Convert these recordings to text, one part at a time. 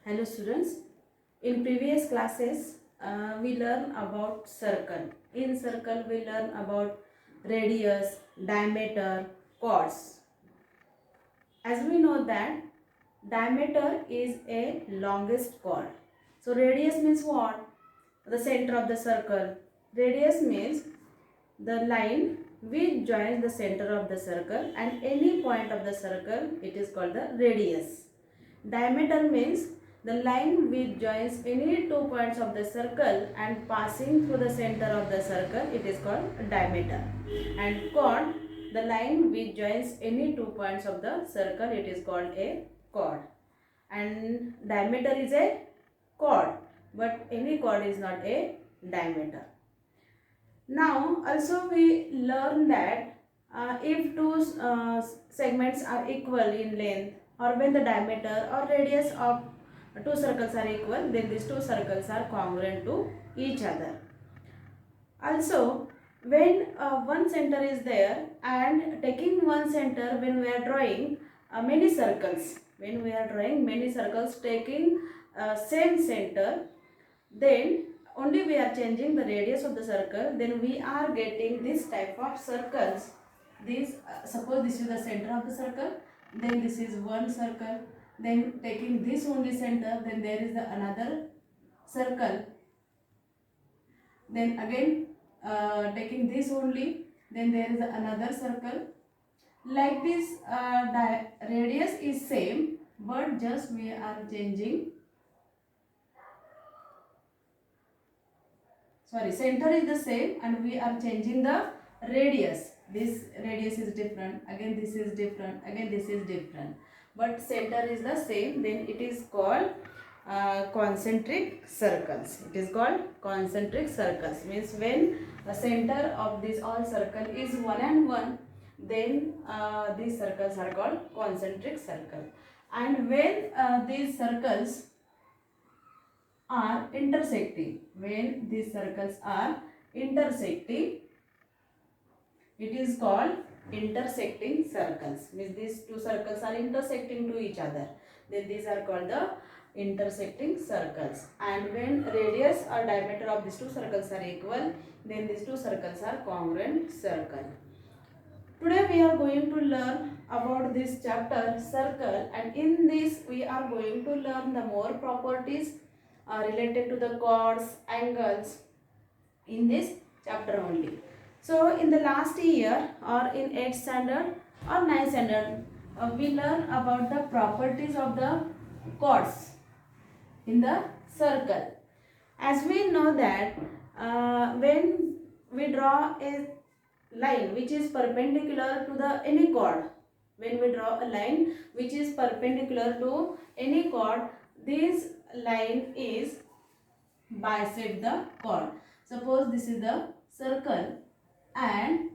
Hello students, in previous classes we learn about circle. In circle we learn about radius, diameter, chords. As we know that diameter is a longest chord. So radius means what? The center of the circle. Radius means the line which joins the center of the circle and any point of the circle, it is called the radius. Diameter means the line which joins any two points of the circle and passing through the center of the circle, it is called diameter. And chord, the line which joins any two points of the circle, it is called a chord. And diameter is a chord, but any chord is not a diameter. Now also we learn that if two segments are equal in length, or when the diameter or radius of two circles are equal, then these two circles are congruent to each other. Also, when one center is there and taking one center, when we are drawing many circles, taking same center, then only we are changing the radius of the circle, then we are getting this type of circles. This suppose this is the center of the circle, then this is one circle, then taking this only center, then there is the another circle, then again taking this only, then there is another circle. Like this radius is same, but just we are changing, center is the same and we are changing the radius. This radius is different, again this is different, again this is different, but center is the same, then it is called concentric circles. It is called concentric circles. Means when the center of this all circle is 1 and 1, then these circles are called concentric circle. And when these circles are intersecting, when these circles are intersecting, it is called intersecting circles. Means these two circles are intersecting to each other, then these are called the intersecting circles. And when radius or diameter of these two circles are equal, then these two circles are congruent circle. Today we are going to learn about this chapter circle, and in this we are going to learn the more properties related to the chords, angles in this chapter only. So in the last year or in 8th standard or 9th standard, we learn about the properties of the chords in the circle. As we know that when we draw a line which is perpendicular to the any chord, when we draw a line which is perpendicular to any chord, this line is bisect the chord. Suppose this is the circle and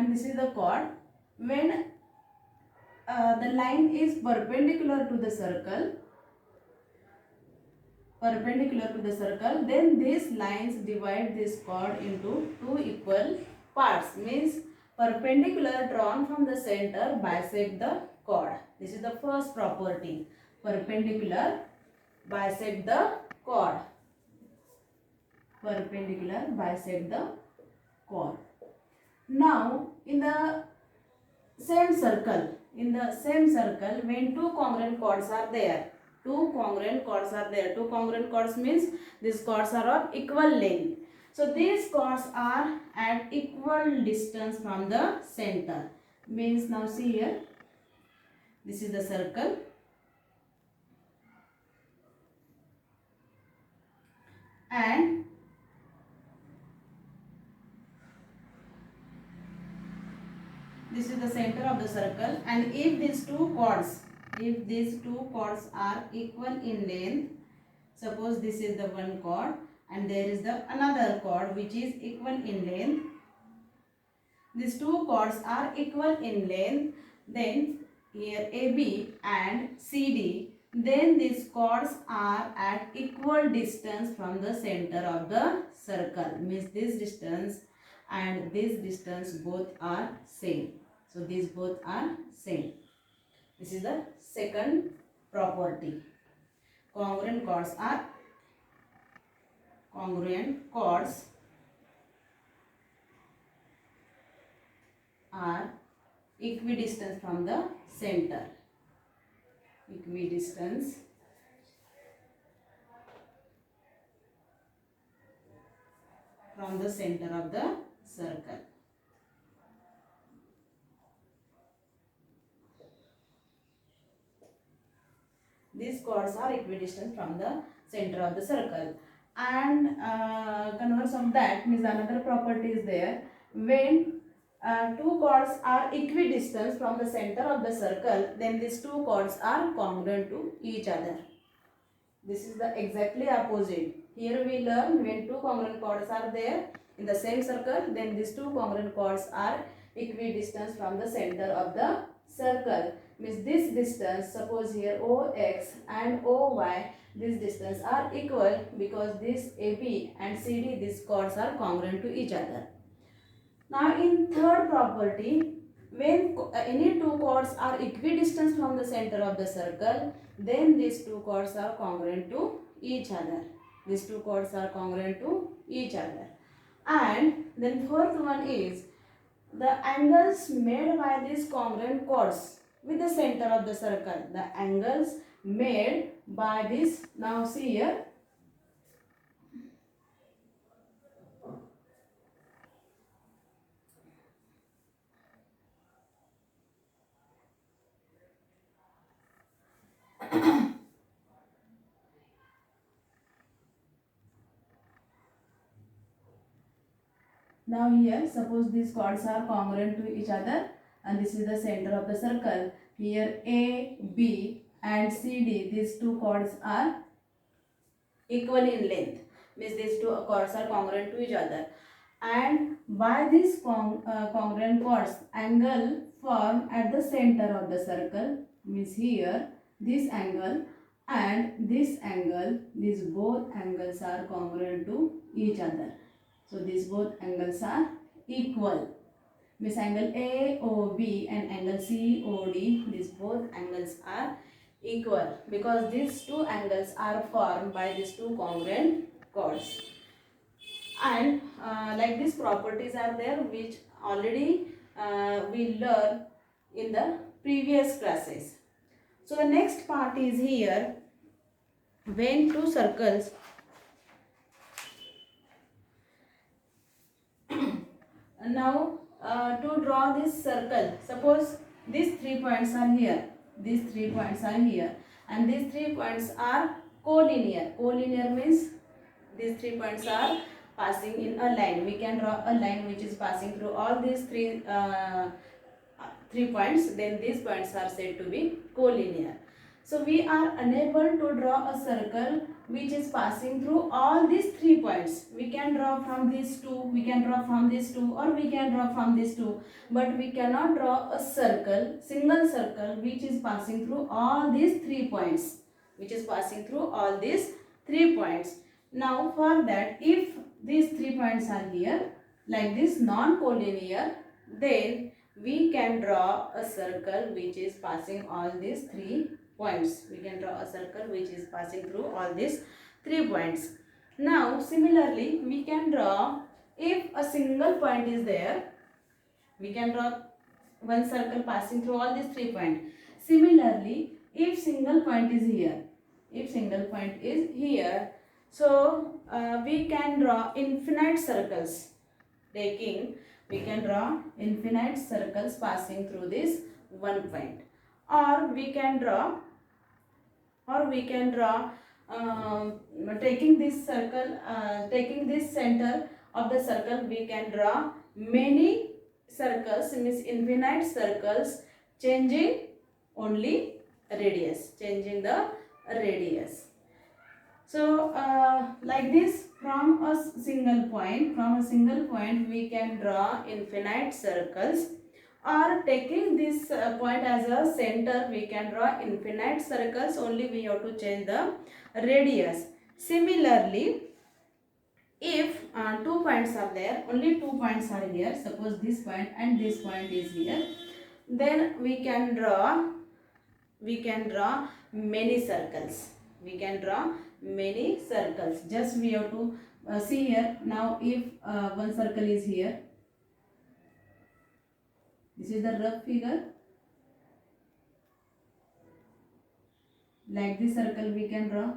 this is the chord. When the line is perpendicular to the circle, then these lines divide this chord into two equal parts. Means perpendicular drawn from the center bisect the chord. This is the first property. Perpendicular bisect the chord. Perpendicular bisect the chord. Now in the same circle, when two congruent chords are there, two congruent chords means these chords are of equal length. So these chords are at equal distance from the center. Means now see here, this is the circle and this is the center of the circle, and if these two chords are equal in length, suppose this is the one chord and there is the another chord which is equal in length, these two chords are equal in length, then here AB and CD, then these chords are at equal distance from the center of the circle. Means this distance and this distance both are same. So these both are same. This is the second property. Congruent chords are equidistant from the center. Equidistance from the center of the circle. These chords are equidistant from the center of the circle. And converse of that means another property is there. When two chords are equidistant from the center of the circle, then these two chords are congruent to each other. This is the exactly opposite. Here we learn when two congruent chords are there in the same circle, then these two congruent chords are equidistant from the center of the circle. Means this distance, suppose here OX and OY, this distance are equal because this AB and CD, these chords are congruent to each other. Now in third property, when any two chords are equidistant from the center of the circle, then these two chords are congruent to each other. These two chords are congruent to each other. And then fourth one is the angles made by these congruent chords with the center of the circle. The angles made by this, now see here, now here suppose these chords are congruent to each other and this is the center of the circle. Here A, B and CD, these two chords are equal in length. Means these two chords are congruent to each other. And by these congruent chords, angle formed at the center of the circle, means here this angle and this angle, these both angles are congruent to each other. So these both angles are equal. Means angle AOB and angle COD, these both angles are equal because these two angles are formed by these two congruent chords. And like these properties are there which already we learned in the previous classes. So the next part is here, when two circles now to draw this circle, suppose these 3 points are here, these 3 points are here and these 3 points are collinear. Collinear means these 3 points are passing in a line. We can draw a line which is passing through all these three points, then these points are said to be collinear. So we are unable to draw a circle which is passing through all these 3 points. We can draw from these two, we can draw from these two, or we can draw from these two, but we cannot draw a circle, single circle which is passing through all these 3 points, which is passing through all these 3 points. Now for that, if these 3 points are here like this non-collinear, then we can draw a circle which is passing all these 3 points. We can draw a circle which is passing through all these 3 points. Now similarly, we can draw, if a single point is there, we can draw one circle passing through all these 3 points. Similarly, if single point is here, so we can draw infinite circles. We can draw infinite circles passing through this one point, or we can draw taking this circle, taking this center of the circle, we can draw many circles, means infinite circles, changing only radius, changing the radius. So like this, from a single point we can draw infinite circles, or taking this point as a center, we can draw infinite circles. Only we have to change the radius. Similarly, if two points are there, only 2 points are here, suppose this point and this point is here, then we can draw many circles. We can draw many circles. Just we have to see here. Now if one circle is here, this is the rough figure. Like this circle we can draw.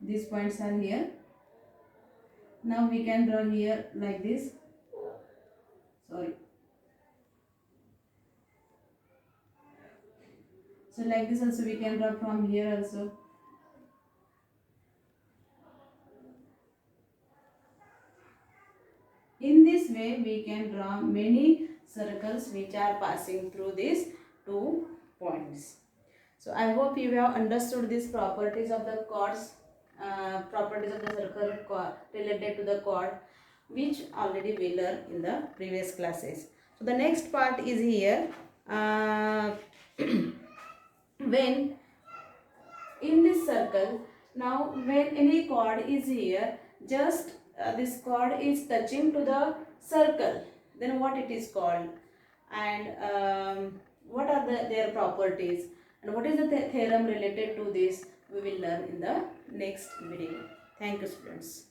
These points are here. Now we can draw here like this. Sorry. So like this also we can draw from here also. In this way we can draw many circles which are passing through these 2 points. So I hope you have understood these properties of the chords, properties of the circle chord related to the chord, which already we learned in the previous classes. So the next part is here. When in this circle, now when any chord is here, just this chord is touching to the circle, then what it is called, and what are their properties, and what is the theorem related to this, we will learn in the next video. Thank you, students.